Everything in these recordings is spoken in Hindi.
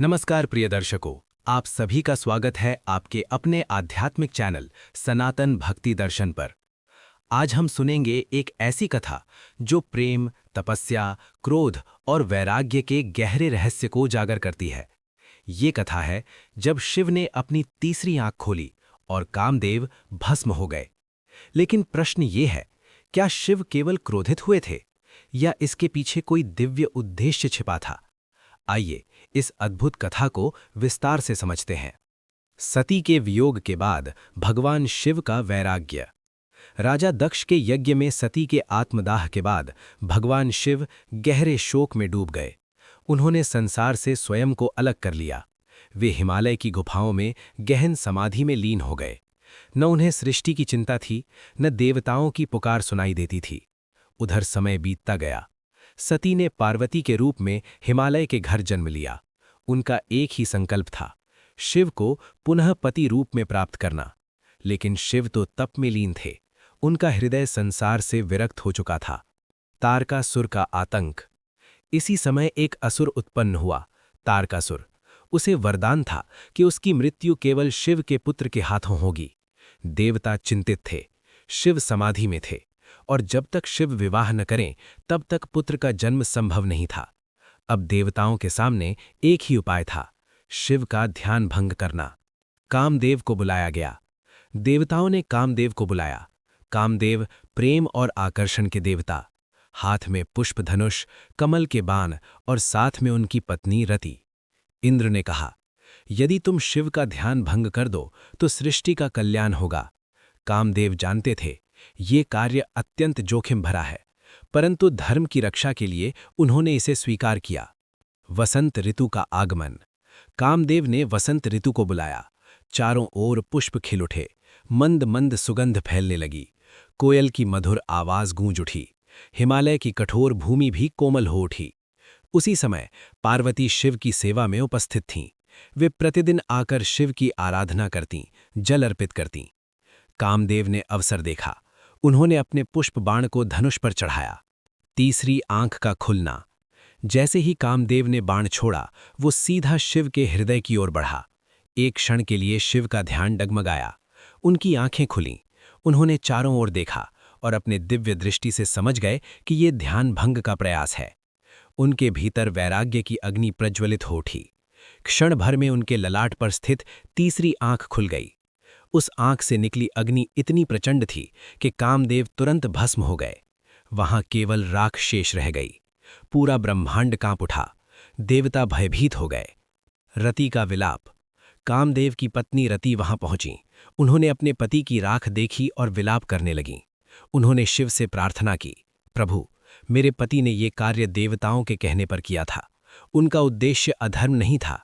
नमस्कार प्रिय दर्शकों, आप सभी का स्वागत है आपके अपने आध्यात्मिक चैनल सनातन भक्ति दर्शन पर। आज हम सुनेंगे एक ऐसी कथा जो प्रेम, तपस्या, क्रोध और वैराग्य के गहरे रहस्य को उजागर करती है। ये कथा है जब शिव ने अपनी तीसरी आंख खोली और कामदेव भस्म हो गए। लेकिन प्रश्न ये है, क्या शिव केवल क्रोधित हुए थे या इसके पीछे कोई दिव्य उद्देश्य छिपा था? आइए इस अद्भुत कथा को विस्तार से समझते हैं। सती के वियोग के बाद भगवान शिव का वैराग्य। राजा दक्ष के यज्ञ में सती के आत्मदाह के बाद भगवान शिव गहरे शोक में डूब गए। उन्होंने संसार से स्वयं को अलग कर लिया। वे हिमालय की गुफाओं में गहन समाधि में लीन हो गए। न उन्हें सृष्टि की चिंता थी, न देवताओं की पुकार सुनाई देती थी। उधर समय बीतता गया। सती ने पार्वती के रूप में हिमालय के घर जन्म लिया। उनका एक ही संकल्प था, शिव को पुनः पति रूप में प्राप्त करना। लेकिन शिव तो तप में लीन थे। उनका हृदय संसार से विरक्त हो चुका था। तारकासुर का आतंक। इसी समय एक असुर उत्पन्न हुआ, तारकासुर। उसे वरदान था कि उसकी मृत्यु केवल शिव के पुत्र के हाथों होगी। देवता चिंतित थे। शिव समाधि में थे और जब तक शिव विवाह न करें तब तक पुत्र का जन्म संभव नहीं था। अब देवताओं के सामने एक ही उपाय था, शिव का ध्यान भंग करना। कामदेव को बुलाया गया। देवताओं ने कामदेव को बुलाया। कामदेव प्रेम और आकर्षण के देवता। हाथ में पुष्प धनुष, कमल के बाण और साथ में उनकी पत्नी रति। इंद्र ने कहा, यदि तुम शिव का ध्यान भंग कर दो तो सृष्टि का कल्याण होगा। कामदेव जानते थे ये कार्य अत्यंत जोखिम भरा है, परंतु धर्म की रक्षा के लिए उन्होंने इसे स्वीकार किया। वसंत ऋतु का आगमन। कामदेव ने वसंत ऋतु को बुलाया। चारों ओर पुष्प खिल उठे। मंद मंद सुगंध फैलने लगी। कोयल की मधुर आवाज गूंज उठी। हिमालय की कठोर भूमि भी कोमल हो उठी। उसी समय पार्वती शिव की सेवा में उपस्थित थीं। वे प्रतिदिन आकर शिव की आराधना करतीं, जल अर्पित करतीं। कामदेव ने अवसर देखा। उन्होंने अपने पुष्प बाण को धनुष पर चढ़ाया। तीसरी आंख का खुलना। जैसे ही कामदेव ने बाण छोड़ा, वो सीधा शिव के हृदय की ओर बढ़ा। एक क्षण के लिए शिव का ध्यान डगमगाया। उनकी आंखें खुलीं। उन्होंने चारों ओर देखा और अपने दिव्य दृष्टि से समझ गए कि ये ध्यान भंग का प्रयास है। उनके भीतर वैराग्य की अग्नि प्रज्वलित हो उठी। क्षण भर में उनके ललाट पर स्थित तीसरी आंख खुल गई। उस आंख से निकली अग्नि इतनी प्रचंड थी कि कामदेव तुरंत भस्म हो गए। वहां केवल राख शेष रह गई। पूरा ब्रह्मांड कांप उठा। देवता भयभीत हो गए। रति का विलाप। कामदेव की पत्नी रति वहां पहुंची। उन्होंने अपने पति की राख देखी और विलाप करने लगीं। उन्होंने शिव से प्रार्थना की, प्रभु, मेरे पति ने ये कार्य देवताओं के कहने पर किया था। उनका उद्देश्य अधर्म नहीं था।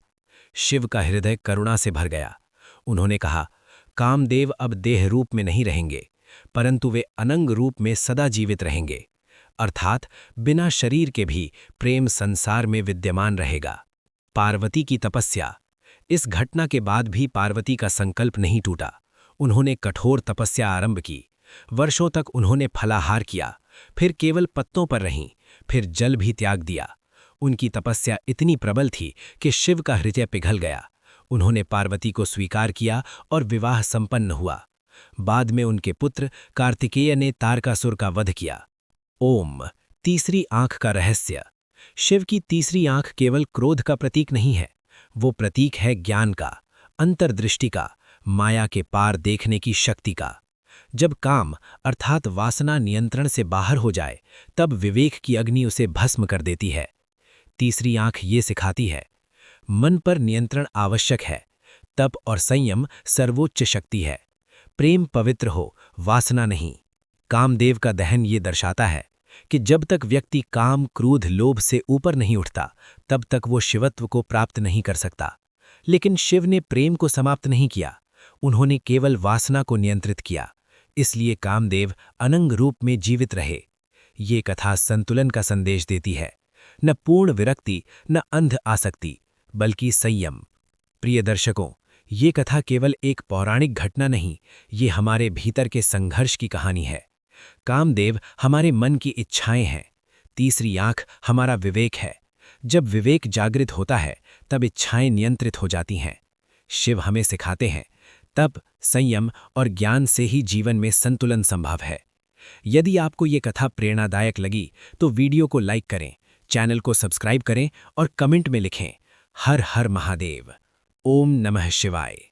शिव का हृदय करुणा से भर गया। उन्होंने कहा, कामदेव अब देह रूप में नहीं रहेंगे, परंतु वे अनंग रूप में सदा जीवित रहेंगे, अर्थात बिना शरीर के भी प्रेम संसार में विद्यमान रहेगा। पार्वती की तपस्या। इस घटना के बाद भी पार्वती का संकल्प नहीं टूटा। उन्होंने कठोर तपस्या आरंभ की। वर्षों तक उन्होंने फलाहार किया, फिर केवल पत्तों पर रहीं, फिर जल भी त्याग दिया। उनकी तपस्या इतनी प्रबल थी कि शिव का हृदय पिघल गया। उन्होंने पार्वती को स्वीकार किया और विवाह संपन्न हुआ। बाद में उनके पुत्र कार्तिकेय ने तारकासुर का वध किया। ओम। तीसरी आंख का रहस्य। शिव की तीसरी आंख केवल क्रोध का प्रतीक नहीं है, वो प्रतीक है ज्ञान का, अंतर्दृष्टि का, माया के पार देखने की शक्ति का। जब काम अर्थात वासना नियंत्रण से बाहर हो जाए, तब विवेक की अग्नि उसे भस्म कर देती है। तीसरी आंख ये सिखाती है, मन पर नियंत्रण आवश्यक है, तप और संयम सर्वोच्च शक्ति है। प्रेम पवित्र हो, वासना नहीं। कामदेव का दहन ये दर्शाता है कि जब तक व्यक्ति काम, क्रोध, लोभ से ऊपर नहीं उठता, तब तक वो शिवत्व को प्राप्त नहीं कर सकता। लेकिन शिव ने प्रेम को समाप्त नहीं किया, उन्होंने केवल वासना को नियंत्रित किया। इसलिए कामदेव अनंग रूप में जीवित रहे। ये कथा संतुलन का संदेश देती है, न पूर्ण विरक्ति, न अंध आसक्ति, बल्कि संयम। प्रिय दर्शकों, ये कथा केवल एक पौराणिक घटना नहीं, ये हमारे भीतर के संघर्ष की कहानी है। कामदेव हमारे मन की इच्छाएं हैं। तीसरी आंख हमारा विवेक है। जब विवेक जागृत होता है, तब इच्छाएं नियंत्रित हो जाती हैं। शिव हमें सिखाते हैं, तप, संयम और ज्ञान से ही जीवन में संतुलन संभव है। यदि आपको ये कथा प्रेरणादायक लगी तो वीडियो को लाइक करें, चैनल को सब्सक्राइब करें और कमेंट में लिखें, हर हर महादेव। ओम नमः शिवाय।